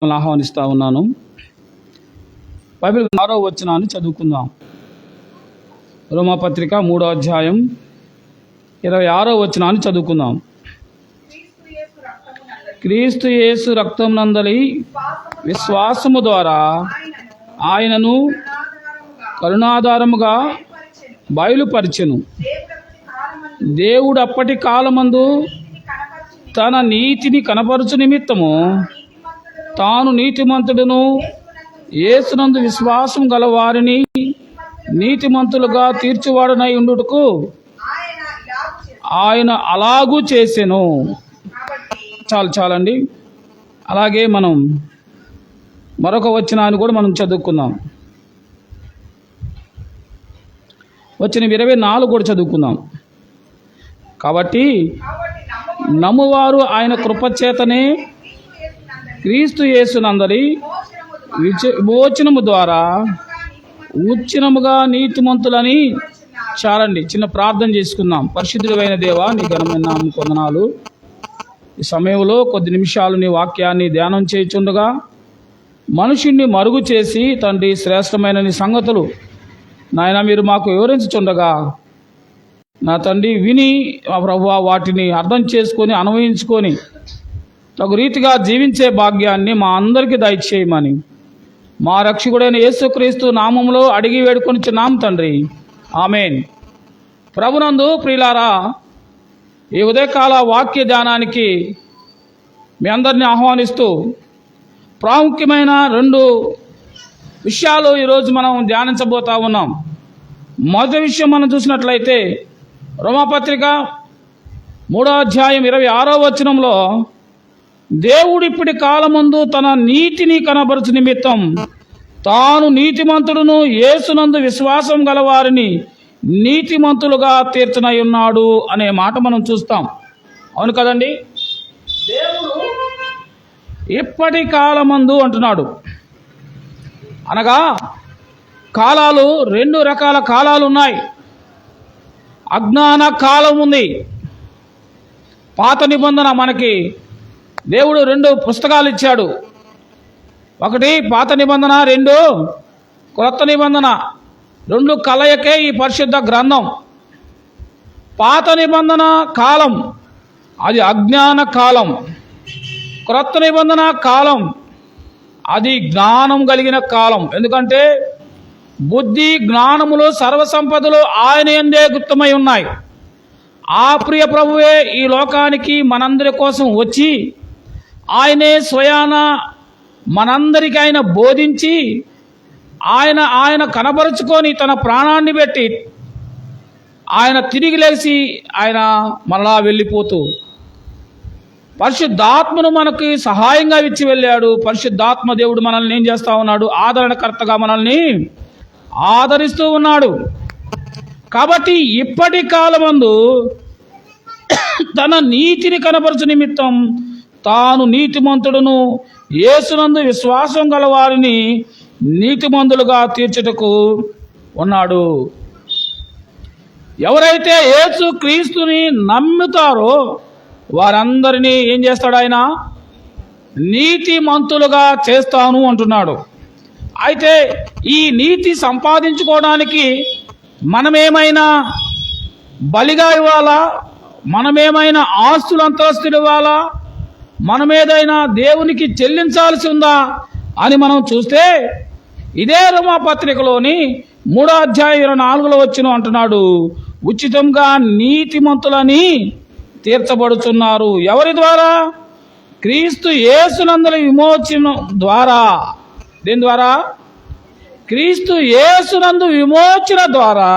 ఆహ్వానిస్తా ఉన్నాను. బైబిల్ 6వ వచనాన్ని చదువుకుందాం. రోమాపత్రిక 3వ అధ్యాయం 26వ వచనాన్ని చదువుకుందాం. క్రీస్తు యేసు రక్తం నందలి విశ్వాసము ద్వారా ఆయనను కరుణాధారముగా బయలుపరిచెను. దేవుడు అప్పటి కాలమందు తన నీతిని కనపరచు నిమిత్తము తాను నీతిమంతుడును యేసునందు విశ్వాసం గల వారిని నీతిమంతులుగా తీర్చువాడనై ఉండుటకు ఆయన అలాగూ చేసెను. చాలండి. అలాగే మనం మరొక వచనాన్ని కూడా మనం చదువుకుందాం. వచ్చిన 24 కూడా చదువుకుందాం. కాబట్టి నమ్మువారు ఆయన కృపచేతనే క్రీస్తు యేసునందలి విమోచనము ద్వారా ఉచ్చినముగా నీతిమంతులని. చాలండి, చిన్న ప్రార్థన చేసుకుందాం. పరిశుద్ధుడైన దేవా, నీ ఘనమైన నామమునకు వందనాలు. ఈ సమయంలో కొద్ది నిమిషాలు నీ వాక్యాన్ని ధ్యానం చేయుచుండగా మనుషుణ్ణి మరుగు చేసి తండ్రి శ్రేష్టమైన నీ సంగతులు నాయన మీరు మాకు వివరించుచుండగా నా తండ్రి విని మా ప్రభువా వాటిని అర్థం చేసుకొని అన్వయించుకొని తగు రీతిగా జీవించే భాగ్యాన్ని మా అందరికీ దయచేయమని మా రక్షకుడైన యేసుక్రీస్తు నామములో అడిగి వేడుకొనిచున్నాం తండ్రి, ఆమేన్. ప్రభునందు ప్రియులారా, ఈ ఉదయకాల వాక్య ధ్యానానికి మీ అందరినీ ఆహ్వానిస్తూ ప్రాముఖ్యమైన 2 విషయాలు ఈరోజు మనం ధ్యానించబోతా ఉన్నాం. మొదటి విషయం మనం చూసినట్లయితే రోమాపత్రిక 3వ అధ్యాయం 26వ వచనంలో దేవుడు ఇప్పటి కాలమందు తన నీతిని కనబరచు నిమిత్తం తాను నీతిమంతుడును యేసునందు విశ్వాసం గల వారిని నీతిమంతులుగా తీర్చనై ఉన్నాడు అనే మాట మనం చూస్తాం. అవును కదండి. దేవుడు ఇప్పటి కాలమందు అంటున్నాడు. అనగా కాలాలు 2 రకాల కాలాలు ఉన్నాయి. అజ్ఞాన కాలం ఉంది. పాత నిబంధన మనకి దేవుడు 2 పుస్తకాలు ఇచ్చాడు. ఒకటి పాత నిబంధన, 2 క్రొత్త నిబంధన. 2 కలయికే ఈ పరిశుద్ధ గ్రంథం. పాత నిబంధన కాలం అది అజ్ఞాన కాలం. క్రొత్త నిబంధన కాలం అది జ్ఞానం కలిగిన కాలం. ఎందుకంటే బుద్ధి జ్ఞానములు సర్వసంపదలు ఆయన యందే గుప్తమై ఉన్నాయి. ఆ ప్రియ ప్రభువే ఈ లోకానికి మనందరి కోసం వచ్చి ఆయనే స్వయాన మనందరికీ ఆయన బోధించి ఆయన కనబరుచుకొని తన ప్రాణాన్ని పెట్టి ఆయన తిరిగి లేచి ఆయన మరలా వెళ్ళిపోతూ పరిశుద్ధాత్మను మనకి సహాయంగా ఇచ్చి వెళ్ళాడు. పరిశుద్ధాత్మ దేవుడు మనల్ని ఏం చేస్తూ ఉన్నాడు? ఆదరణకర్తగా మనల్ని ఆదరిస్తూ ఉన్నాడు. కాబట్టి ఇప్పటి కాలమందు తన నీతిని కనపరచు నిమిత్తం తాను నీతిమంతుడును యేసునందు విశ్వాసం గల వారిని నీతిమంతులుగా తీర్చుటకు ఉన్నాడు. ఎవరైతే యేసు క్రీస్తుని నమ్ముతారో వారందరినీ ఏం చేస్తాడు? ఆయన నీతిమంతులుగా చేస్తాను అంటున్నాడు. అయితే ఈ నీతి సంపాదించుకోవడానికి మనమేమైనా బలిగా ఇవ్వాలా? మనమేమైనా ఆస్తులు అంతస్తులు ఇవ్వాలా? మనమేదైనా దేవునికి చెల్లించాల్సి ఉందా అని మనం చూస్తే ఇదే రోమాపత్రికలోని 3వ అధ్యాయం 24లో వచ్చిన అంటున్నాడు, ఉచితంగా నీతిమంతులని తీర్చబడుచున్నారు. ఎవరి ద్వారా? క్రీస్తు యేసునందలి విమోచన ద్వారా. దేని ద్వారా? క్రీస్తు యేసునందు విమోచన ద్వారా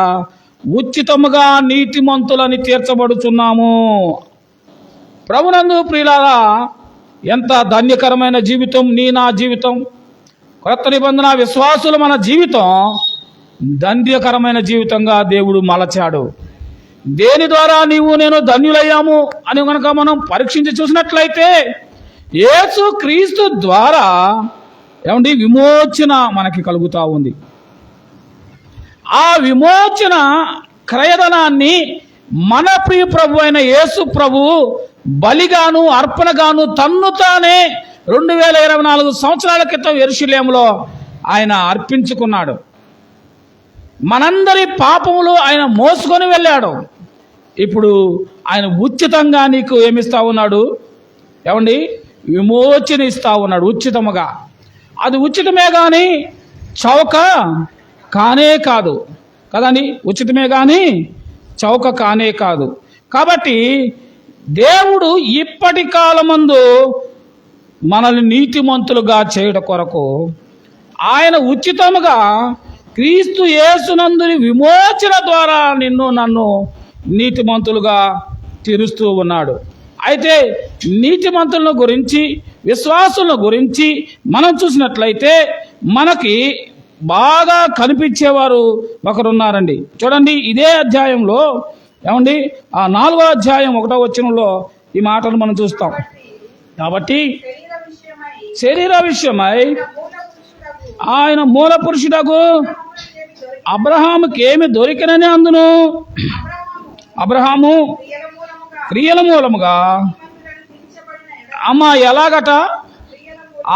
ఉచితముగా నీతిమంతులని తీర్చబడుచున్నాము. ప్రభునందు ప్రియులారా, ఎంత ధన్యకరమైన జీవితం నా జీవితం. కొత్త నిబంధన విశ్వాసులు మన జీవితం ధన్యకరమైన జీవితంగా దేవుడు మలచాడు. దేని ద్వారా నీవు నేను ధన్యులయ్యాము అని కనుక మనం పరీక్షించి చూసినట్లయితే యేసు క్రీస్తు ద్వారా ఏమండి విమోచన మనకి కలుగుతూ ఉంది. ఆ విమోచన క్రయధనాన్ని మన ప్రియ ప్రభు అయిన యేసు ప్రభు బలిగాను అర్పణగాను తన్ను తానే 2024 సంవత్సరాల క్రితం యెరూషలేములో ఆయన అర్పించుకున్నాడు. మనందరి పాపములు ఆయన మోసుకొని వెళ్ళాడు. ఇప్పుడు ఆయన ఉచితంగా నీకు ఏమిస్తా ఉన్నాడు? ఏమండి, విమోచన ఇస్తా ఉన్నాడు ఉచితముగా. అది ఉచితమే కానీ చౌక కానే కాదు కదండి, ఉచితమే కానీ చౌక కానే కాదు. కాబట్టి దేవుడు ఇప్పటి కాలమందు మనల్ని నీతిమంతులుగా చేయడం కొరకు ఆయన ఉచితముగా క్రీస్తు యేసునందుని విమోచన ద్వారా నిన్ను నన్ను నీతిమంతులుగా తీరుస్తూ ఉన్నాడు. అయితే నీతిమంతుల గురించి, విశ్వాసుల గురించి మనం చూసినట్లయితే మనకి బాగా కనిపించేవారు ఒకరున్నారండి. చూడండి, ఇదే అధ్యాయంలో ఏమండి, ఆ 4వ అధ్యాయం 1వ వచనంలో ఈ మాటను మనం చూస్తాం. కాబట్టి శరీర విషయమై ఆయన మూల పురుషుడకు అబ్రహాముకి ఏమి దొరికినని అందును అబ్రహాము క్రియల మూలముగా ఎలాగట?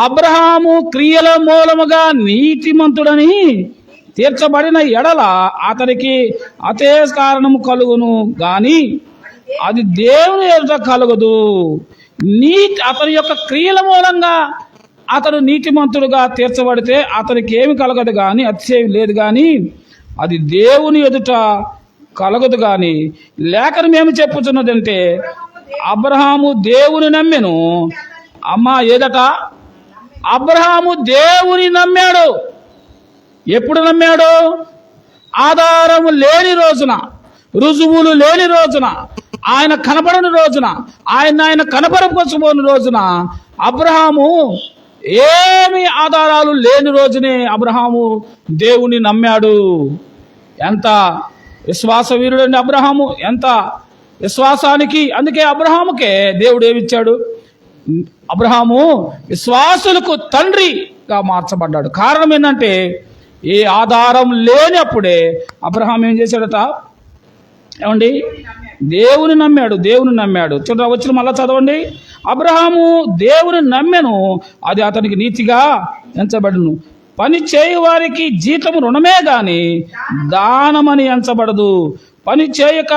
అబ్రహాము క్రియల మూలముగా నీతిమంతుడని తీర్చబడిన ఎడల అతనికి అతే కారణము కలుగును గాని అది దేవుని ఎదుట కలుగదు. అతని యొక్క క్రియల మూలంగా అతడు నీతిమంతుడుగా తీర్చబడితే అతనికి ఏమి కలగదు కానీ, అతిశయం లేదు కానీ అది దేవుని ఎదుట కలగదు. కానీ లేఖనం ఏమి చెప్పుతున్నదంటే అబ్రహాము దేవుని నమ్మెను. ఏదట? అబ్రహాము దేవుని నమ్మాడు. ఎప్పుడు నమ్మాడు? ఆధారము లేని రోజున, రుజువులు లేని రోజున, ఆయన కనపడని రోజున, ఆయన కనపరపరచబోని రోజున అబ్రహాము, ఏమి ఆధారాలు లేని రోజునే అబ్రహాము దేవుని నమ్మాడు. ఎంత విశ్వాస వీరుడండి అబ్రహాము! ఎంత విశ్వాసానికి! అందుకే అబ్రహాముకే దేవుడు ఏమిచ్చాడు? అబ్రహాము విశ్వాసులకు తండ్రిగా మార్చబడ్డాడు. కారణం ఏంటంటే ఏ ఆధారం లేనప్పుడే అబ్రహాం ఏం చేశాడట? ఏమండి, దేవుని నమ్మాడు. చూడ వచ్చిన మళ్ళా చదవండి. అబ్రహాము దేవుని నమ్మెను, అది అతనికి నీతిగా ఎంచబడును. పని చేయు వారికి జీతము రుణమే గాని దానమని ఎంచబడదు. పని చేయక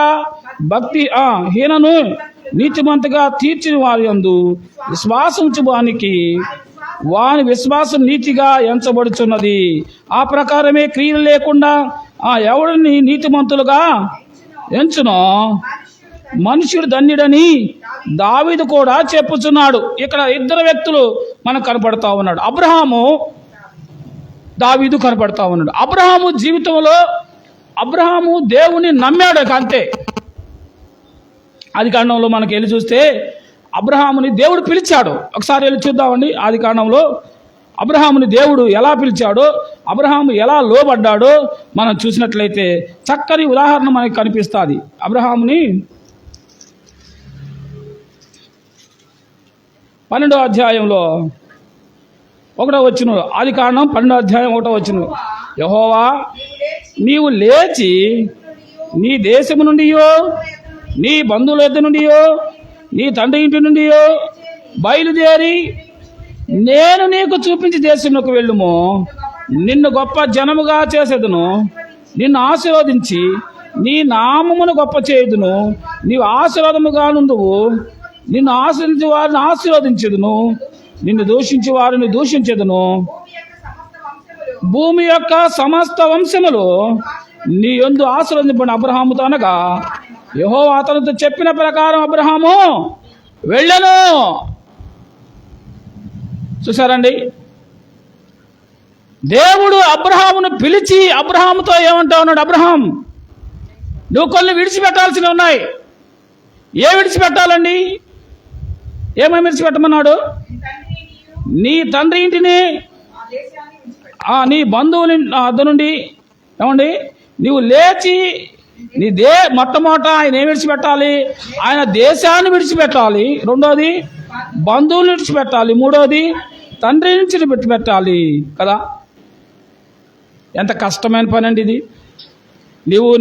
భక్తి హీనను నీతిమంతుగా తీర్చిన వారి యందు విశ్వాసించువానికి వాని విశ్వాసం నీతిగా ఎంచబడుచున్నది. ఆ ప్రకారమే క్రియలు లేకుండా ఎవరిని నీతిమంతులుగా ఎంచునో మనుష్యుడు ధన్యుడని దావీదు కూడా చెప్పుచున్నాడు. ఇక్కడ ఇద్దరు వ్యక్తులు మనకు కనపడతా ఉన్నాడు. అబ్రహాము, దావీదు కనపడతా ఉన్నాడు. అబ్రహాము జీవితంలో అబ్రహాము దేవుని నమ్మాడు అంతే. ఆది కాండంలో మనకి వెళ్ళి చూస్తే అబ్రహాముని దేవుడు పిలిచాడు. ఒకసారి వెళ్ళి చూద్దామండి. ఆది కాండంలో అబ్రహాముని దేవుడు ఎలా పిలిచాడో, అబ్రహాము ఎలా లోబడ్డాడో మనం చూసినట్లయితే చక్కని ఉదాహరణ మనకి కనిపిస్తుంది. అబ్రహాముని 12వ అధ్యాయంలో 1వ వచనం, ఆది కాండం 12వ అధ్యాయం 1వ వచనం, యెహోవా నీవు లేచి నీ దేశము నుండియో, నీ బంధువుల యొద్ద నుండియో, నీ తండ్రి ఇంటి నుండియో బయలుదేరి నేను నీకు చూపించి దేశంలోకి వెళ్ళుము. నిన్ను గొప్ప జనముగా చేసేదును, నిన్ను ఆశీర్వదించి నీ నామమును గొప్ప చేయుదును. నీవు ఆశీర్వాదముగా నుందువు. నిన్ను ఆశీర్వదించి వారిని ఆశీర్వదించదును, నిన్ను దూషించి వారిని దూషించదును. భూమి యొక్క సమస్త వంశములు నీ యందు ఆశీర్వదింపబడిన అబ్రహాముతో అనగా యెహోవా అతనితో చెప్పిన ప్రకారం అబ్రహాము వెళ్ళను. చూసారండి, దేవుడు అబ్రహామును పిలిచి అబ్రహాముతో ఏమంటా ఉన్నాడు? అబ్రహాం, నువ్వు కొన్ని విడిచిపెట్టాల్సినవి ఉన్నాయి. ఏ విడిచిపెట్టాలండి? ఏమేమి విడిచిపెట్టమన్నాడు? నీ తండ్రి ఇంటిని, నీ బంధువుని వద్ద నుండి, ఏమండి, నీవు లేచి మొట్టమొదట ఆయన ఏం విడిచిపెట్టాలి? ఆయన దేశాన్ని విడిచిపెట్టాలి. రెండోది బంధువులు విడిచిపెట్టాలి. మూడోది తండ్రి నుంచి విడిచిపెట్టాలి కదా. ఎంత కష్టమైన పని అండి ఇది.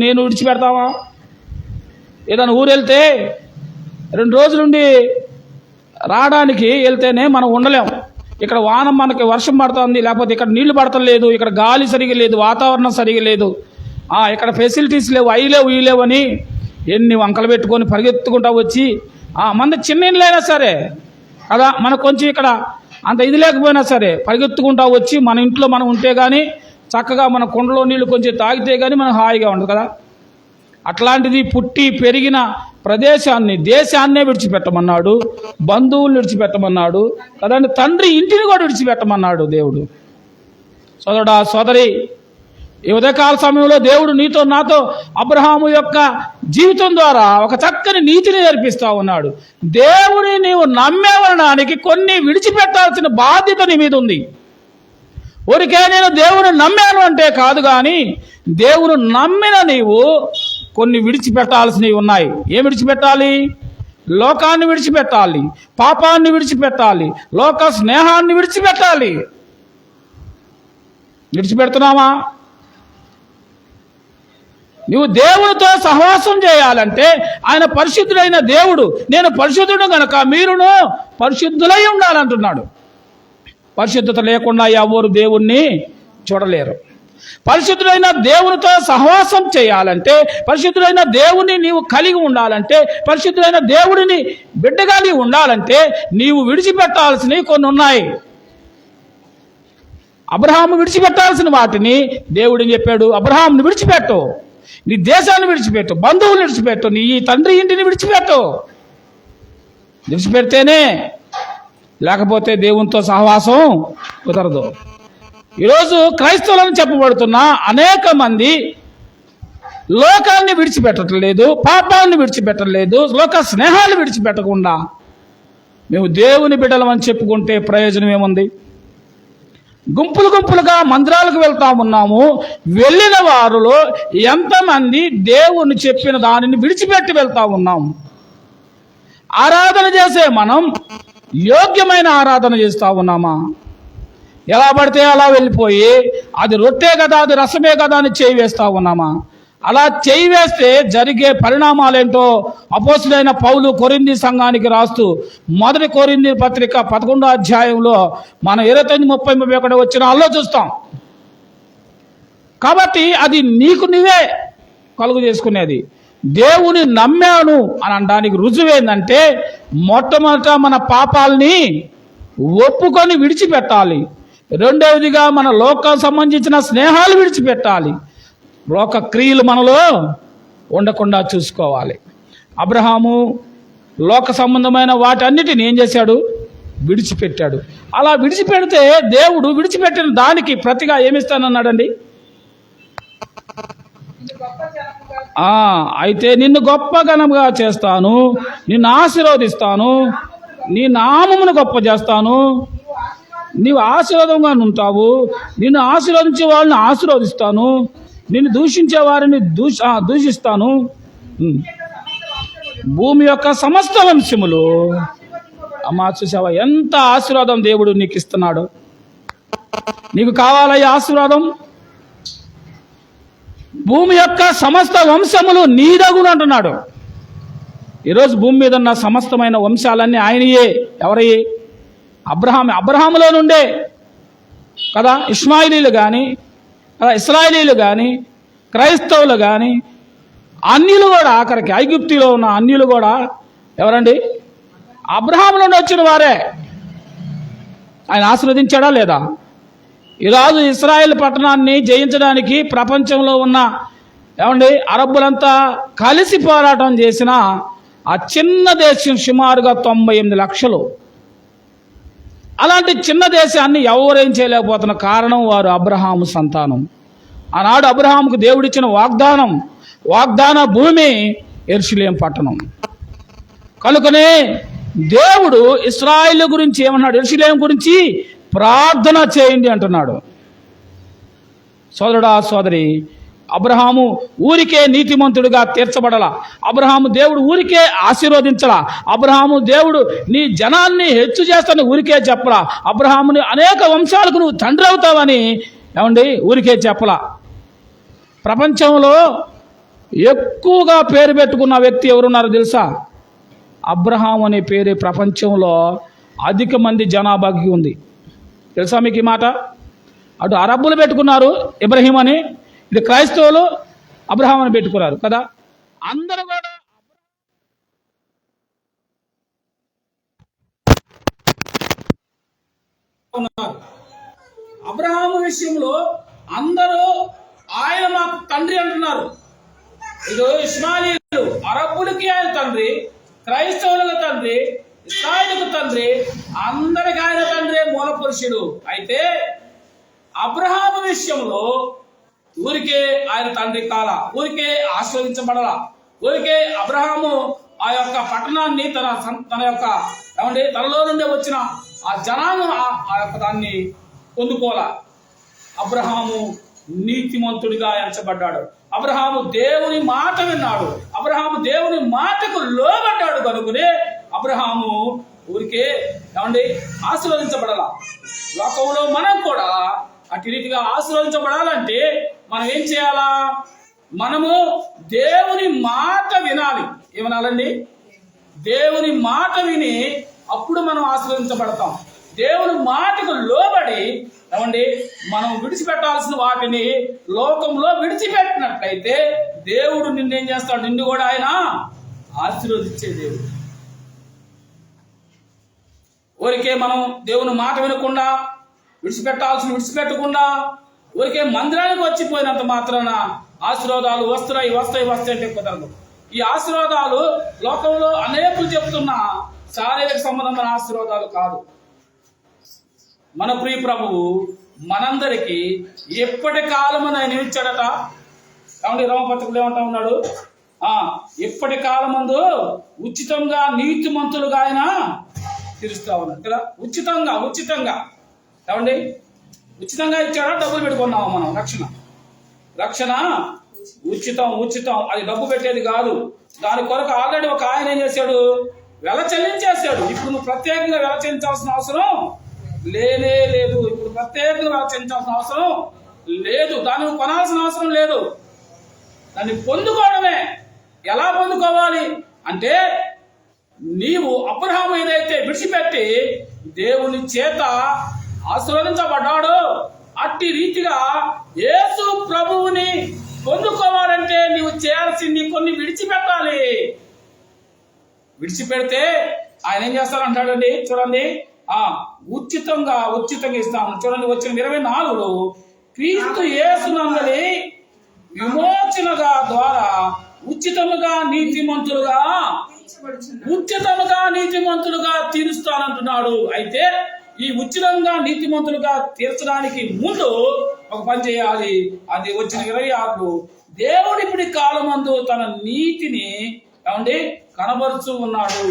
నేను విడిచిపెడతావా? ఏదైనా ఊరు వెళ్తే 2 రోజులుండి రావడానికి వెళ్తేనే మనం ఉండలేం. ఇక్కడ వానం మనకి వర్షం పడుతుంది, లేకపోతే ఇక్కడ నీళ్లు పడతలేదు, ఇక్కడ గాలి సరిగా లేదు, వాతావరణం సరిగా లేదు, ఇక్కడ ఫెసిలిటీస్ లేవు, అవి లేవు ఇవి లేవు అని ఎన్ని వంకలు పెట్టుకొని పరిగెత్తుకుంటా వచ్చి మన చిన్న ఇళ్ళైనా సరే కదా, మనకు కొంచెం ఇక్కడ అంత ఇది లేకపోయినా సరే పరిగెత్తుకుంటా వచ్చి మన ఇంట్లో మనం ఉంటే కానీ చక్కగా మన కుండలో నీళ్లు కొంచెం తాగితే కానీ మనం హాయిగా ఉండదు కదా. అట్లాంటిది పుట్టి పెరిగిన ప్రదేశాన్ని, దేశాన్నే విడిచిపెట్టమన్నాడు, బంధువులు విడిచిపెట్టమన్నాడు కదండి, తండ్రి ఇంటిని కూడా విడిచిపెట్టమన్నాడు దేవుడు. సోదరుడా సోదరి, ఈ ఉదయకాల సమయంలో దేవుడు నీతో నాతో అబ్రహాము యొక్క జీవితం ద్వారా ఒక చక్కని నీతిని నేర్పిస్తా ఉన్నాడు. దేవుని నీవు నమ్మేవడానికి కొన్ని విడిచిపెట్టాల్సిన బాధ్యత నీ మీద ఉంది. ఊరికే నేను దేవుని నమ్మాను అంటే కాదు, కానీ దేవుని నమ్మిన నీవు కొన్ని విడిచిపెట్టాల్సినవి ఉన్నాయి. ఏం విడిచిపెట్టాలి? లోకాన్ని విడిచిపెట్టాలి, పాపాన్ని విడిచిపెట్టాలి, లోక స్నేహాన్ని విడిచిపెట్టాలి. విడిచిపెడుతున్నావా? నువ్వు దేవునితో సహవాసం చేయాలంటే ఆయన పరిశుద్ధుడైన దేవుడు, నేను పరిశుద్ధుడు గనక మీరును పరిశుద్ధులై ఉండాలంటున్నాడు. పరిశుద్ధత లేకుండా ఎవరు దేవుణ్ణి చూడలేరు. పరిశుద్ధుడైన దేవునితో సహవాసం చేయాలంటే, పరిశుద్ధుడైన దేవుని నీవు కలిగి ఉండాలంటే, పరిశుద్ధుడైన దేవుడిని బిడ్డగా నీవు ఉండాలంటే నీవు విడిచిపెట్టాల్సినవి కొన్ని ఉన్నాయి. అబ్రహాము విడిచిపెట్టాల్సిన వాటిని దేవుడిని చెప్పాడు, అబ్రహాముని విడిచిపెట్టు, నీ దేశాన్ని విడిచిపెట్టు, బంధువులు విడిచిపెట్టు, నీ తండ్రి ఇంటిని విడిచిపెట్టు. విడిచిపెడితేనే, లేకపోతే దేవునితో సహవాసం కుదరదు. ఈరోజు క్రైస్తవులను చెప్పబడుతున్న అనేక మంది లోకాన్ని విడిచిపెట్టట్లేదు, పాపాన్ని విడిచిపెట్టలేదు, లోక స్నేహాన్ని విడిచిపెట్టకుండా మేము దేవుని బిడ్డలమని చెప్పుకుంటే ప్రయోజనం ఏముంది? గుంపులు గుంపులుగా మందిరాలకు వెళ్తా ఉన్నాము. వెళ్ళిన వారిలో ఎంతమంది దేవుని చెప్పిన దానిని విడిచిపెట్టి వెళ్తా ఉన్నాము? ఆరాధన చేసే మనం యోగ్యమైన ఆరాధన చేస్తూ ఉన్నామా? ఎలా పడితే అలా వెళ్ళిపోయి అది రొట్టె కదా, అది రసమే కదా అని చేయి వేస్తూ ఉన్నామా? అలా చేయి వేస్తే జరిగే పరిణామాలేంటో అపోస్తులైన పౌలు కొరింథీ సంఘానికి రాస్తూ మొదటి కొరింథీ పత్రిక 11వ అధ్యాయంలో మనం 29-31 వచనాల్లో చూస్తాం. కాబట్టి అది నీకు నువ్వే కలుగు చేసుకునేది. దేవుని నమ్మాను అని అనడానికి రుజువు ఏంటంటే, మొట్టమొదట మన పాపాలని ఒప్పుకొని విడిచిపెట్టాలి. రెండవదిగా మన లోక సంబంధించిన స్నేహాలు విడిచిపెట్టాలి. లోక క్రియలు మనలో ఉండకుండా చూసుకోవాలి. అబ్రహాము లోక సంబంధమైన వాటన్నిటిని ఏం చేశాడు? విడిచిపెట్టాడు. అలా విడిచిపెడితే దేవుడు విడిచిపెట్టిన దానికి ప్రతిగా ఏమిస్తానన్నాడండి? అయితే నిన్ను గొప్ప ఘనముగా చేస్తాను, నిన్ను ఆశీర్వదిస్తాను, నీ నామమును గొప్ప చేస్తాను, నీవు ఆశీర్వాదంగా ఉంటావు, నిన్ను ఆశీర్వదించే వాళ్ళని ఆశీర్వదిస్తాను, నిన్ను దూషించే వారిని దూషిస్తాను, భూమి యొక్క సమస్త వంశములు. అమ్మా చూసావా ఎంత ఆశీర్వాదం దేవుడు నీకు ఇస్తున్నాడు? నీకు కావాలయ్యా ఆశీర్వాదం? భూమి యొక్క సమస్త వంశములు నీదగును అంటున్నాడు. ఈరోజు భూమి మీద ఉన్న సమస్తమైన వంశాలన్నీ ఆయనయే. ఎవరయ్యే? అబ్రహాములో నుండే కదా ఇష్మాయిలీలు కానీ, ఇశ్రాయేలీలు కానీ, క్రైస్తవులు కానీ, అన్యులు కూడా, ఆఖరికి ఐగుప్తిలో ఉన్న అన్యులు కూడా ఎవరండి? అబ్రహాము నుండి వచ్చిన వారే. ఆయన ఆశీర్వదించాడా లేదా? ఈరోజు ఇశ్రాయేల్ పట్టణాన్ని జయించడానికి ప్రపంచంలో ఉన్న అరబ్బులంతా కలిసి పోరాటం చేసిన ఆ చిన్న దేశం సుమారుగా 98 లక్షలు. అలాంటి చిన్న దేశాన్ని ఎవరేం చేయలేకపోతున్న కారణం వారు అబ్రహాము సంతానం. ఆనాడు అబ్రహాముకు దేవుడిచ్చిన వాగ్దాన భూమి యెరూషలేము పట్టణం. కనుకనే దేవుడు ఇశ్రాయేలు గురించి ఏమన్నాడు? యెరూషలేము గురించి ప్రార్థన చేయండి అంటున్నాడు. సోదరుడా సోదరి, అబ్రహాము ఊరికే నీతిమంతుడిగా తీర్చబడలా. అబ్రహాము దేవుడు ఊరికే ఆశీర్వదించలా. అబ్రహాము దేవుడు నీ జనాన్ని హెచ్చు చేస్తానని ఊరికే చెప్పలా. అబ్రహాముని అనేక వంశాలకు నువ్వు తండ్రి అవుతావని ఊరికే చెప్పలా. ప్రపంచంలో ఎక్కువగా పేరు పెట్టుకున్న వ్యక్తి ఎవరున్నారో తెలుసా? అబ్రహాం అనే పేరు ప్రపంచంలో అధిక మంది జనాభాకి ఉంది. తెలుసా మీకు ఈ మాట? అటు అరబ్బులు పెట్టుకున్నారు ఇబ్రహీం అని, ఇది క్రైస్తవులు అబ్రహాం అని పెట్టుకున్నారు కదా. అందరూ కూడా ఉన్నారు. అబ్రహాము విషయంలో అందరూ ఆయన మాకు తండ్రి అంటున్నారు. ఇది ఇస్మాయిలీలు అరబ్బులకి ఆయన తండ్రి, క్రైస్తవులకు తండ్రి, ఇస్రాయేలుకు తండ్రి, అందరికి ఆయన తండ్రి, మూల పురుషుడు. అయితే అబ్రహాము విషయంలో ఊరికే ఆయన తండ్రి కాల, ఊరికే ఆశీర్వదించబడాల, ఊరికే అబ్రహాము ఆ యొక్క పట్టణాన్ని తన యొక్క తనలో నుండి వచ్చిన ఆ జనాంగం ఆ యొక్క దాన్ని పొందుకోవాల. అబ్రహాము నీతిమంతుడిగా ఎంచబడ్డాడు. అబ్రహాము దేవుని మాట విన్నాడు. అబ్రహాము దేవుని మాటకు లోబడ్డాడు కనుకనే అబ్రహాము ఊరికే ఆశీర్వదించబడాల. లోకంలో మనం కూడా అటు రీతిగా ఆశీర్వదించబడాలంటే మనం ఏం చేయాలా? మనము దేవుని మాట వినాలి. ఏమనాలండి? దేవుని మాట విని అప్పుడు మనం ఆశీర్వదించబడతాం. దేవుని మాటకు లోబడి మనం విడిచిపెట్టాల్సిన వాటిని లోకంలో విడిచిపెట్టినట్లయితే దేవుడు నిన్నేం చేస్తాడు? నిన్ను కూడా ఆయన ఆశీర్వదించే దేవుడు. ఊరికే మనం దేవుని మాట వినకుండా, విడిచిపెట్టకుండా ఊరికే మందిరానికి వచ్చిపోయినంత మాత్రాన ఆశీర్వాదాలు వస్తాయి అంటే కుదరదు. ఈ ఆశీర్వాదాలు లోకంలో అనేకులు చెప్తున్న శారీరక సంబంధమైన ఆశీర్వాదాలు కాదు. మన ప్రియ ప్రభువు మనందరికీ ఎప్పటి కాలమని ఆయన ఇచ్చాడట. రోమపత్రికలో ఏమంటా ఉన్నాడు? ఎప్పటి కాలమందు ఉచితంగా నీతిమంతులుగా ఆయన తీరుస్తా ఉన్నాడు కదా. ఉచితంగా ఉచితంగా ఇచ్చాడా? డబ్బులు పెట్టుకున్నావా మనం? రక్షణ ఉచితం. అది డబ్బు పెట్టేది కాదు. దాని కొరకు ఆల్రెడీ ఒక ఆయన ఏం చేశాడు? వెల చెల్లించేశాడు. ఇప్పుడు నువ్వు ప్రత్యేకంగా వెల చెల్లించాల్సిన అవసరం లేనే లేదు. ఇప్పుడు ప్రత్యేకంగా వెల చెల్లించాల్సిన అవసరం లేదు. దాన్ని కొనాల్సిన అవసరం లేదు. దాన్ని పొందుకోవడమే. ఎలా పొందుకోవాలి అంటే, నీవు అబ్రహాము ఏదైతే విడిచిపెట్టి దేవుని చేత ఆశీర్వదించబడ్డాడో అట్టి రీతిగా యేసు ప్రభువుని పొందుకోవాలంటే నీవు చేయాల్సింది కొన్ని విడిచిపెట్టాలి. విడిచిపెడితే ఆయన ఏం చేస్తారంటాడండి? చూడండి, ఉచితంగా ఇస్తాము. చూడండి, వచ్చిన 24లో క్రీస్తు యేసునందలి విమోచనగా ద్వారా ఉచితముగా నీతిమంతులుగా తీరుస్తానంటున్నాడు. అయితే ఈ ఉచితంగా నీతిమంతులుగా తీర్చడానికి ముందు ఒక పని చేయాలి. అది వచ్చిన 26లో దేవుడు ఇప్పుడు కాలమందు తన నీతిని కనబరుస్తూ ఉన్నాడు.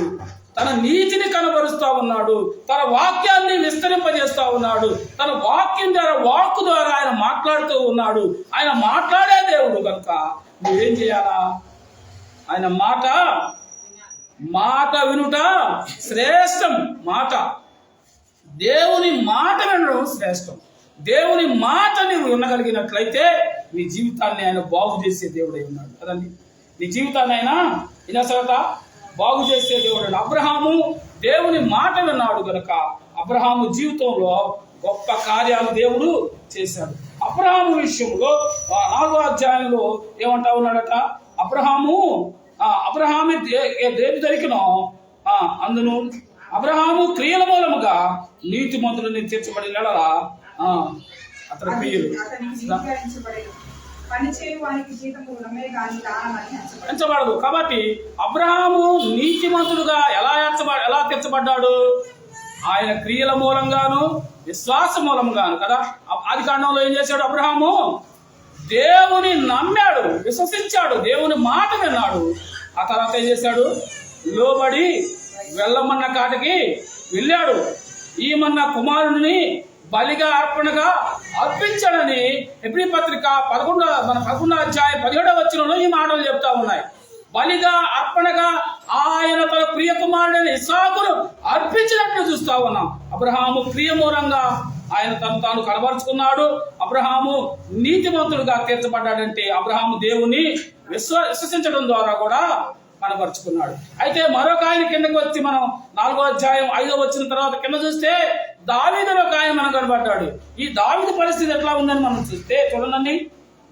తన నీతిని కనబరుస్తా ఉన్నాడు. తన వాక్యాన్ని విస్తరింపజేస్తా ఉన్నాడు. తన వాక్యం ద్వారా, వాక్కు ద్వారా ఆయన మాట్లాడుతూ ఉన్నాడు. ఆయన మాట్లాడే దేవుడు కనుక నువ్వేం చేయాలా? ఆయన మాట వినుట శ్రేష్టం. దేవుని మాట వినడం శ్రేష్టం. దేవుని మాట నీవు వినగలిగినట్లయితే నీ జీవితాన్ని ఆయన బాగు చేసే దేవుడై ఉన్నాడు కదండి. నీ జీవితాన్ని ఆయన బాగు చేసే దేవుడు. అబ్రహాము దేవుని మాట విన్నాడు కనుక అబ్రహాము జీవితంలో గొప్ప కార్యాలు దేవుడు చేశాడు. అబ్రహాము విషయంలో 4వ అధ్యాయంలో ఏమంటా ఉన్నాడట? అబ్రహాము దేని దొరికినో అందును అబ్రహాము క్రియల మూలముగా నీతిమంతులని తీర్చబడినలా అతని క్రియలు ఎంచబడదు. కాబట్టి అబ్రహాము నీతిమంతుడుగా ఎలా తీర్చబడ్డాడు? ఆయన క్రియల మూలంగాను విశ్వాస మూలంగాను కదా. ఆదికాండంలో ఏం చేశాడు? అబ్రహాము దేవుని నమ్మాడు, విశ్వసించాడు, దేవుని మాట విన్నాడు. ఆ తర్వాత ఏం చేశాడు? లోబడి వెళ్ళమన్న కాటికి వెళ్ళాడు. ఈమన్న కుమారుడిని బలిగా అర్పణగా అర్పించాడని హెబ్రీ పత్రిక 11వ అధ్యాయం 17వ వచనంలో ఈ మాటలు చెప్తా ఉన్నాయి. బలిగా అర్పణగా ఆయన తన ప్రియ కుమారుడిని ఇస్సాకును అర్పించినట్లు చూస్తా ఉన్నాం. అబ్రహాము క్రియ మూలంగా ఆయన తాను కనబరుచుకున్నాడు. అబ్రహాము నీతిమంతుడుగా తీర్చబడ్డాడంటే అబ్రహాము దేవుని విశ్వసించడం ద్వారా కూడా కనబరుచుకున్నాడు. అయితే మరొక ఆయన కిందకి వచ్చి మనం 4వ అధ్యాయం 5వ వచ్చిన తర్వాత కింద చూస్తే దావీదులో ఆయన మనకు కనబడ్డాడు. ఈ దావీదు పరిస్థితి ఎట్లా ఉందని మనం చూస్తే చూడండి,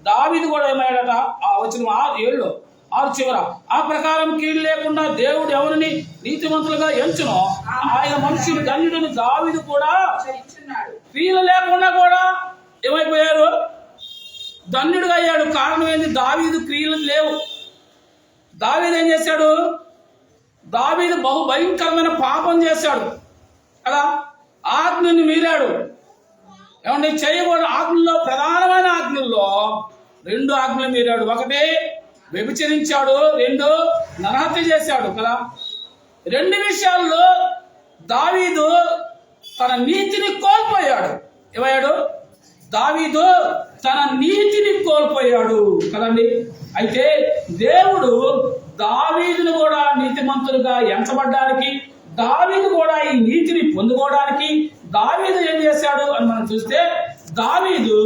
దావీదు కూడా ఏమయ్యాడట, ఆ వచ్చిన 6 చివర, ఆ ప్రకారం కీడు లేకుండా దేవుడు ఎవరిని నీతిమంతులుగా ఎంచునో ఆయన మనుషులు ధన్యుడిని దావీదు కూడా క్రియలు లేకుండా కూడా ఏమైపోయారు, ధన్యుడిగా అయ్యాడు. కారణం ఏంది? దావీదు క్రియలు లేవు. దావీదు ఏం చేశాడు? దావీదు బహు భయంకరమైన పాపం చేశాడు కదా, ఆజ్ఞని మీరాడు. ఏమంటే చేయకూడదు ఆజ్ఞల్లో, ప్రధానమైన ఆజ్ఞల్లో 2 ఆజ్ఞలు మీరాడు. ఒకటి వ్యభిచరించాడు, 2 నరహత్య చేశాడు కదా. 2 విషయాల్లో దావీదు తన నీతిని కోల్పోయాడు. ఏమయ్యాడు? దావీదు తన నీతిని కోల్పోయాడు కదండి. అయితే దేవుడు దావీదును కూడా నీతిమంతులుగా ఎంచబడ్డానికి, దావీదు కూడా ఈ నీతిని పొందుకోవడానికి దావీదు ఏం చేశాడు అని మనం చూస్తే, దావీదు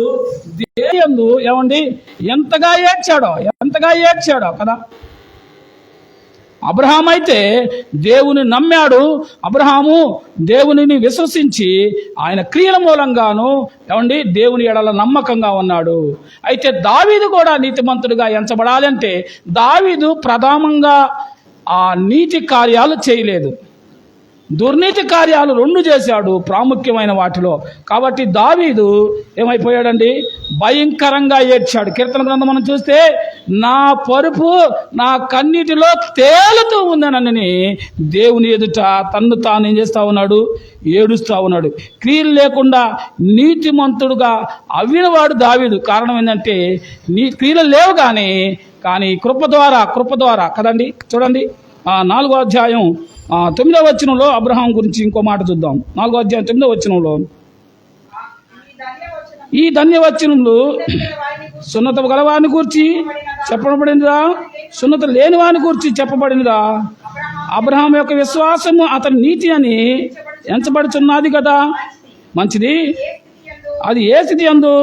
దేవుడు ఏమండి ఎంతగా ఏడ్చాడో కదా. అబ్రహాం అయితే దేవుని నమ్మాడు. అబ్రహాము దేవునిని విశ్వసించి ఆయన క్రియల మూలంగాను ఏమండి దేవుని ఎడల నమ్మకంగా ఉన్నాడు. అయితే దావీదు కూడా నీతిమంతుడిగా ఎంచబడాలంటే దావీదు ప్రధానంగా ఆ నీతి కార్యాలు చేయలేదు, దుర్నీతి కార్యాలు 2 చేశాడు ప్రాముఖ్యమైన వాటిలో. కాబట్టి దావీదు ఏమైపోయాడండి? భయంకరంగా ఏడ్చాడు. కీర్తన గ్రంథం మనం చూస్తే, నా పరుపు నా కన్నీటిలో తేలుతూ ఉందనని దేవుని ఎదుట తన్ను తాను ఏం చేస్తా ఉన్నాడు? ఏడుస్తూ ఉన్నాడు. క్రియలు లేకుండా నీతిమంతుడుగా అవ్వినవాడు దావీదు. కారణం ఏంటంటే క్రియలు లేవు కానీ కృప ద్వారా కదండి. చూడండి 4వ అధ్యాయం 9వ వచనంలో అబ్రహాం గురించి ఇంకో మాట చూద్దాం. 4వ అధ్యాయం 9వ వచనంలో, ఈ ధన్యవచనంలో సున్నత గలవాని గురించి చెప్పబడినదా, సున్నత లేని వాని గురించి చెప్పబడినదా? అబ్రహాం యొక్క విశ్వాసము అతని నీతి అని ఎంచబడుచున్నది కదా. మంచిది. అది ఏ స్థితి అందు?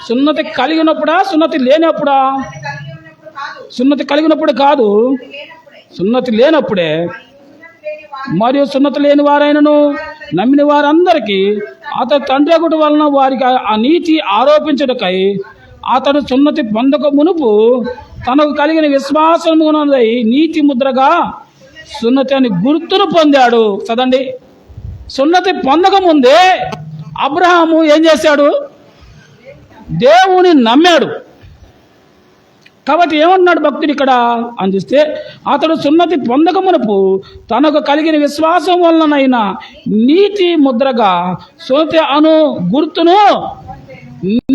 సున్నతి కలిగి ఉన్నప్పుడా, సున్నతి లేనప్పుడా? సున్నతి కలిగినప్పుడు కాదు, సున్నతి లేనప్పుడే. మరియు సున్నతి లేని వారైనను నమ్మిన వారందరికీ అతడు తండ్రి ఒకటి వలన వారికి ఆ నీతి ఆరోపించుటకై అతడు సున్నతి పొందక మునుపు తనకు కలిగిన విశ్వాసమునై నీతి ముద్రగా సున్నతి అని గుర్తును పొందాడు. చదండి, సున్నతి పొందక ముందే అబ్రహాము ఏం చేశాడు? దేవుని నమ్మాడు. కాబట్టి ఏమన్నాడు భక్తుడు ఇక్కడ అని చూస్తే, అతడు సున్నతి పొందక మునుపు తనకు కలిగిన విశ్వాసం వలనైనా నీతి ముద్రగా సున్నతి అను గుర్తును,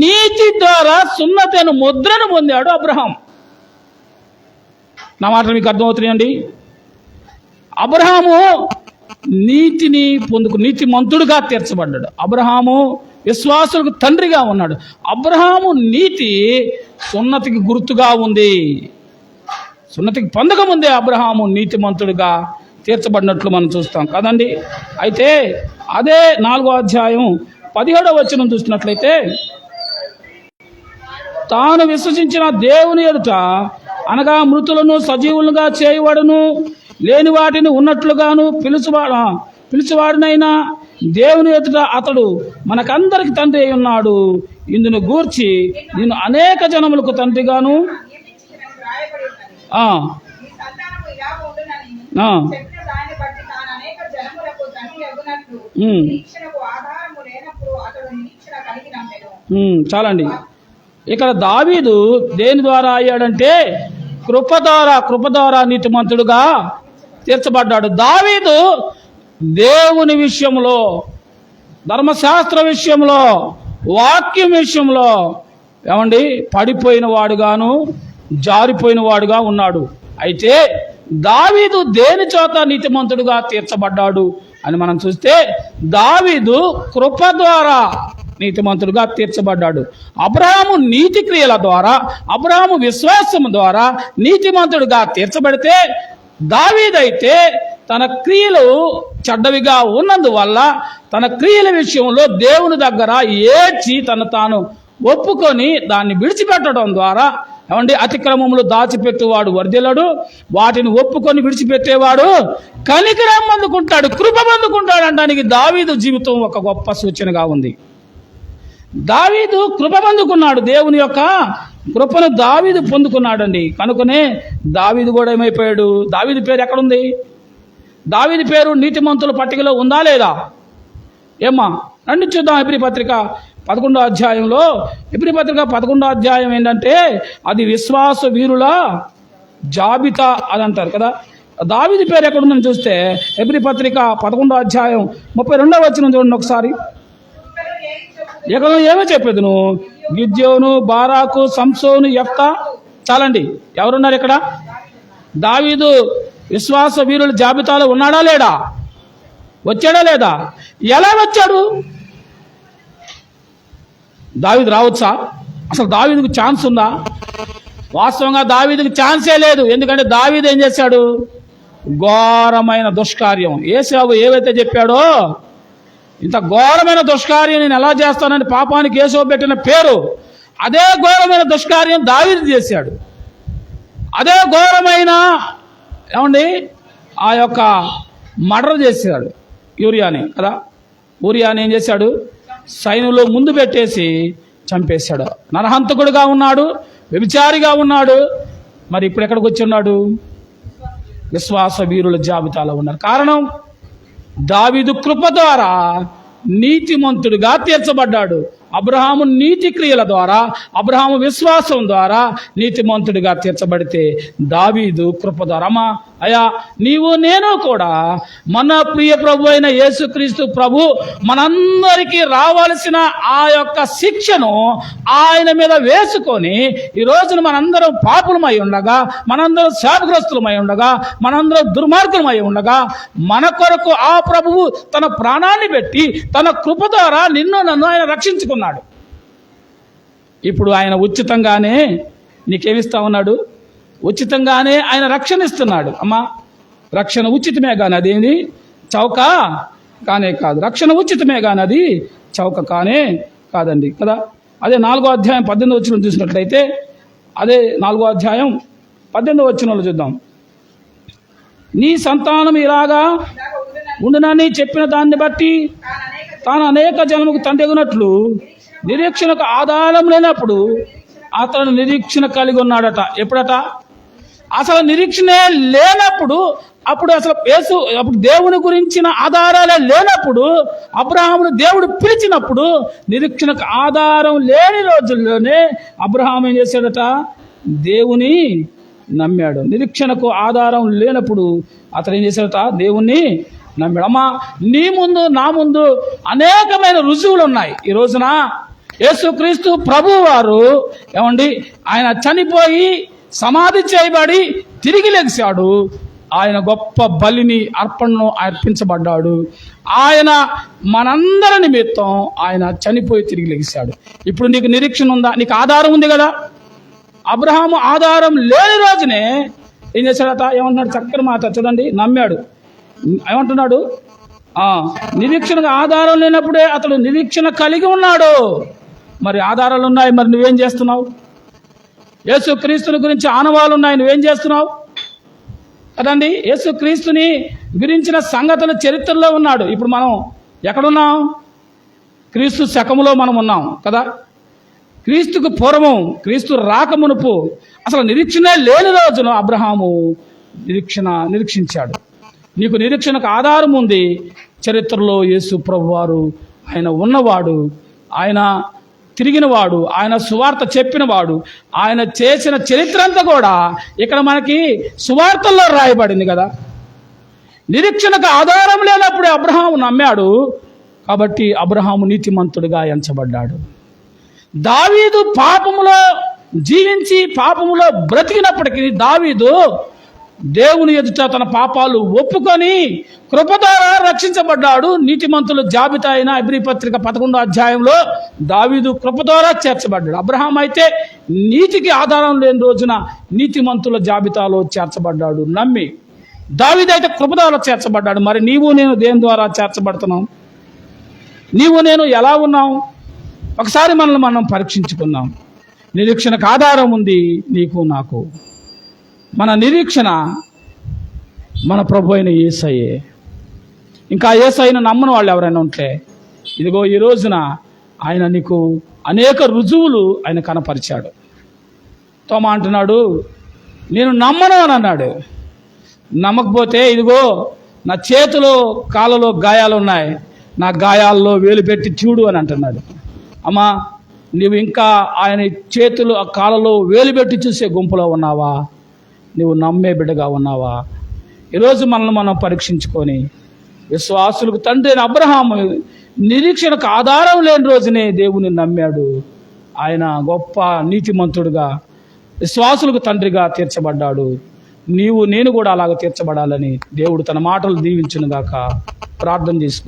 నీతి ద్వారా సున్నతి అను ముద్రను పొందాడు అబ్రహాం. నా మాటలు మీకు అర్థమవుతున్నాయండి? అబ్రహాము నీతిని నీతిమంతుడుగా తీర్చబడ్డాడు. అబ్రహాము విశ్వాసులకు తండ్రిగా ఉన్నాడు. అబ్రహాము నీతి సున్నతికి గుర్తుగా ఉంది. సున్నతికి పొందకముందే అబ్రహాము నీతిమంతుడిగా తీర్చబడినట్లు మనం చూస్తాం కదండి. అయితే అదే 4వ అధ్యాయం 17వ వచనం చూసినట్లయితే, తాను విశ్వసించిన దేవుని ఎదుట అనగా మృతులను సజీవులుగా చేయవాడును, లేని వాటిని ఉన్నట్లుగాను పిలుచువాడినైనా దేవుని ఎదుట అతడు మనకందరికి తండ్రి అయి ఉన్నాడు. ఇందును గూర్చి నేను అనేక జనములకు తండ్రిగాను చాలండి. ఇక్కడ దావీదు దేని ద్వారా అయ్యాడంటే కృప ద్వారా నీతిమంతుడుగా తీర్చబడ్డాడు. దావీదు దేవుని విషయంలో, ధర్మశాస్త్ర విషయంలో, వాక్యం విషయంలో ఏమండి పడిపోయిన వాడుగాను జారిపోయిన వాడుగా ఉన్నాడు. అయితే దావీదు దేని చోట నీతిమంతుడుగా తీర్చబడ్డాడు అని మనం చూస్తే, దావీదు కృప ద్వారా నీతిమంతుడుగా తీర్చబడ్డాడు. అబ్రహాము నీతి క్రియల ద్వారా, అబ్రహాము విశ్వాసము ద్వారా నీతిమంతుడుగా తీర్చబడితే, దావీదైతే తన క్రియలు చెడ్డవిగా ఉన్నందువల్ల తన క్రియల విషయంలో దేవుని దగ్గర ఏడ్చి తను తాను ఒప్పుకొని దాన్ని విడిచిపెట్టడం ద్వారా ఏమండి అతిక్రమములు దాచిపెట్టువాడు వర్ధిల్లడు, వాటిని ఒప్పుకొని విడిచిపెట్టేవాడు కనికరం అందుకుంటాడు, కృప పొందుకుంటాడు అనడానికి దావీదు జీవితం ఒక గొప్ప సూచనగా ఉంది. దావీదు కృప పొందుకున్నాడు, దేవుని యొక్క కృపను దావీదు పొందుకున్నాడండి. కనుకనే దావీదు కూడా ఏమైపోయాడు? దావీదు పేరు ఎక్కడుంది? దావీదు పేరు నీతిమంతుల పట్టికలో ఉందా లేదా? ఏమ్మా రండి చూద్దాం. హెబ్రీ పత్రిక 11వ అధ్యాయంలో, హెబ్రీ పత్రిక 11వ అధ్యాయం ఏంటంటే అది విశ్వాస వీరుల జాబితా అని అంటారు కదా. దావీదు పేరు ఎక్కడుందని చూస్తే హెబ్రీ పత్రిక 11వ అధ్యాయం 32వ వచనం చూడండి ఒకసారి. ఇక్కడ ఏమో చెప్పేది నువ్వు గిద్యోను, బారాకు, సంసోను, యెఫ్తా. చాలండి. ఎవరున్నారు ఇక్కడ? దావీదు విశ్వాస వీరుల జాబితాలో ఉన్నాడా లేడా? వచ్చాడా లేదా? ఎలా వచ్చాడు? దావీదు రావచ్చా? అసలు దావీదుకు ఛాన్స్ ఉందా? వాస్తవంగా దావీదుకు ఛాన్సే లేదు. ఎందుకంటే దావీదు ఏం చేశాడు? ఘోరమైన దుష్కార్యం. యేసావు ఏవైతే చెప్పాడో, ఇంత ఘోరమైన దుష్కార్యం నేను ఎలా చేస్తానని పాపానికి యేసావు పెట్టిన పేరు, అదే ఘోరమైన దుష్కార్యం దావీదు చేశాడు. అదే ఘోరమైన ఏమండి ఆ యొక్క మర్డర్ చేశాడు యూరియాని కదా. ఊరియాని ఏం చేశాడు? సైన్యంలో ముందు పెట్టేసి చంపేశాడు. నరహంతకుడుగా ఉన్నాడు, వ్యభిచారిగా ఉన్నాడు. మరి ఇప్పుడు ఎక్కడికి వచ్చి ఉన్నాడు? విశ్వాస వీరుల జాబితాలో ఉన్నారు. కారణం దావీదు కృప ద్వారా నీతిమంతుడిగా తీర్చబడ్డాడు. అబ్రహాము నీతి క్రియల ద్వారా, అబ్రహాము విశ్వాసం ద్వారా నీతిమంతుడిగా తీర్చబడితే దావీదు కృప ద్వారా. అమ్మా అయ్యా, నీవు నేను కూడా మన ప్రియ ప్రభు అయిన యేసుక్రీస్తు ప్రభు మనందరికీ రావాల్సిన ఆ యొక్క శిక్షను ఆయన మీద వేసుకొని ఈ రోజున మనందరం పాపులమై ఉండగా, మనందరం శాపగ్రస్తులమై ఉండగా, మనందరం దుర్మార్గులమై ఉండగా మన కొరకు ఆ ప్రభువు తన ప్రాణాన్ని పెట్టి తన కృప ద్వారా నిన్ను నన్ను ఆయన రక్షించుకున్నాడు. ఇప్పుడు ఆయన ఉచితంగానే నీకేమిస్తా ఉన్నాడు? ఉచితంగానే ఆయన రక్షణ ఇస్తున్నాడు. అమ్మా, రక్షణ ఉచితమే కానీ అదేంది చౌక కానే కాదు. రక్షణ ఉచితమే కానీ అది చౌక కానే కాదండి కదా. అదే 4వ అధ్యాయం 18వ వచనం చూసినట్లయితే, అదే 4వ అధ్యాయం 18వ వచనంలో చూద్దాం. నీ సంతానం ఇలాగా ఉండునని చెప్పిన దాన్ని బట్టి తాను అనేక జన్మకు తండ్రినట్లు నిరీక్షణకు ఆధారం లేనప్పుడు అతను నిరీక్షణ కలిగి ఉన్నాడట. ఎప్పుడట? అసలు నిరీక్షణే లేనప్పుడు, అప్పుడు దేవుని గురించిన ఆధారాలే లేనప్పుడు, అబ్రహామును దేవుడు పిలిచినప్పుడు నిరీక్షణకు ఆధారం లేని రోజుల్లోనే అబ్రహాం ఏం చేశాడట? దేవుని నమ్మాడు. నిరీక్షణకు ఆధారం లేనప్పుడు అతను ఏం చేశాడట? దేవుణ్ణి నమ్మాడు. అమ్మా, నీ ముందు నా ముందు అనేకమైన రుజువులు ఉన్నాయి. ఈ రోజున యేసుక్రీస్తు ప్రభువు వారు ఏమండి ఆయన చనిపోయి సమాధి చేయబడి తిరిగి లెగిశాడు. ఆయన గొప్ప బలిని అర్పణను అర్పించబడ్డాడు. ఆయన మనందరి నిమిత్తం ఆయన చనిపోయి తిరిగి లెగిశాడు. ఇప్పుడు నీకు నిరీక్షణ ఉందా? నీకు ఆధారం ఉంది కదా. అబ్రహాము ఆధారం లేని రోజునే ఏం చేశాడట? ఏమంటున్నాడు? చక్కని మాట చూడండి. నమ్మాడు. ఏమంటున్నాడు? నిరీక్షణకు ఆధారం లేనప్పుడే అతడు నిరీక్షణ కలిగి ఉన్నాడు. మరి ఆధారాలు ఉన్నాయి, మరి నువ్వేం చేస్తున్నావు? యేసుక్రీస్తుని గురించి ఆనవాళ్ళు ఉన్నాయి, నువ్వేం చేస్తున్నావు కదండి. యేసుక్రీస్తుని గురించిన సంగతుల చరిత్రలో ఉన్నాడు. ఇప్పుడు మనం ఎక్కడున్నాం? క్రీస్తు శకములో మనం ఉన్నాం కదా. క్రీస్తుకు పూర్వం, క్రీస్తు రాకమునుపు అసలు నిరీక్షణే లేని రోజున అబ్రహాము నిరీక్షించాడు. నీకు నిరీక్షణకు ఆధారం ఉంది. చరిత్రలో యేసు ప్రభువారు ఆయన ఉన్నవాడు, ఆయన తిరిగినవాడు, ఆయన సువార్త చెప్పినవాడు, ఆయన చేసిన చరిత్ర అంతా కూడా ఇక్కడ మనకి సువార్తల్లో రాయబడింది కదా. నిరీక్షణకు ఆధారం లేనప్పుడే అబ్రహాము నమ్మాడు. కాబట్టి అబ్రహాము నీతిమంతుడిగా ఎంచబడ్డాడు. దావీదు పాపములో జీవించి పాపములో బ్రతికినప్పటికీ దావీదు దేవుని ఎదుట తన పాపాలు ఒప్పుకొని కృప ద్వారా రక్షించబడ్డాడు. నీతిమంతుల జాబితా అయిన హెబ్రీ పత్రిక 11వ అధ్యాయంలో దావీదు కృప ద్వారా చేర్చబడ్డాడు. అబ్రహాం అయితే నీతికి ఆధారం లేని రోజున నీతిమంతుల జాబితాలో చేర్చబడ్డాడు నమ్మి. దావీదు అయితే కృప ద్వారా చేర్చబడ్డాడు. మరి నీవు నేను దేని ద్వారా చేర్చబడుతున్నాం? నీవు నేను ఎలా ఉన్నాం? ఒకసారి మనల్ని మనం పరీక్షించుకుందాం. నిరీక్షణకు ఆధారం ఉంది నీకు నాకు. మన నిరీక్షణ మన ప్రభు అయిన యేసయ్యే. ఇంకా యేసయ్యను నమ్మని వాళ్ళు ఎవరైనా ఉంటే ఇదిగో ఈ రోజున ఆయన నీకు అనేక రుజువులు ఆయన కనపరిచాడు. తోమా అంటున్నాడు, నేను నమ్మను అని అన్నాడు. నమ్మకపోతే ఇదిగో నా చేతిలో కాళ్ళలో గాయాలు ఉన్నాయి, నా గాయాల్లో వేలు పెట్టి చూడు అని అంటున్నాడు. అమ్మా, నీవు ఇంకా ఆయన చేతులు ఆ కాళ్ళలో వేలు పెట్టి చూసే గుంపులో ఉన్నావా? నువ్వు నమ్మే బిడ్డగా ఉన్నావా? ఈరోజు మనల్ని మనం పరీక్షించుకొని, విశ్వాసులకు తండ్రి అయిన అబ్రహాము నిరీక్షణకు ఆధారం లేని రోజునే దేవుని నమ్మాడు. ఆయన గొప్ప నీతిమంతుడుగా విశ్వాసులకు తండ్రిగా తీర్చబడ్డాడు. నీవు నేను కూడా అలాగ తీర్చబడాలని దేవుడు తన మాటలు దీవించునుగాక. ప్రార్థన చేసుకుంటాం.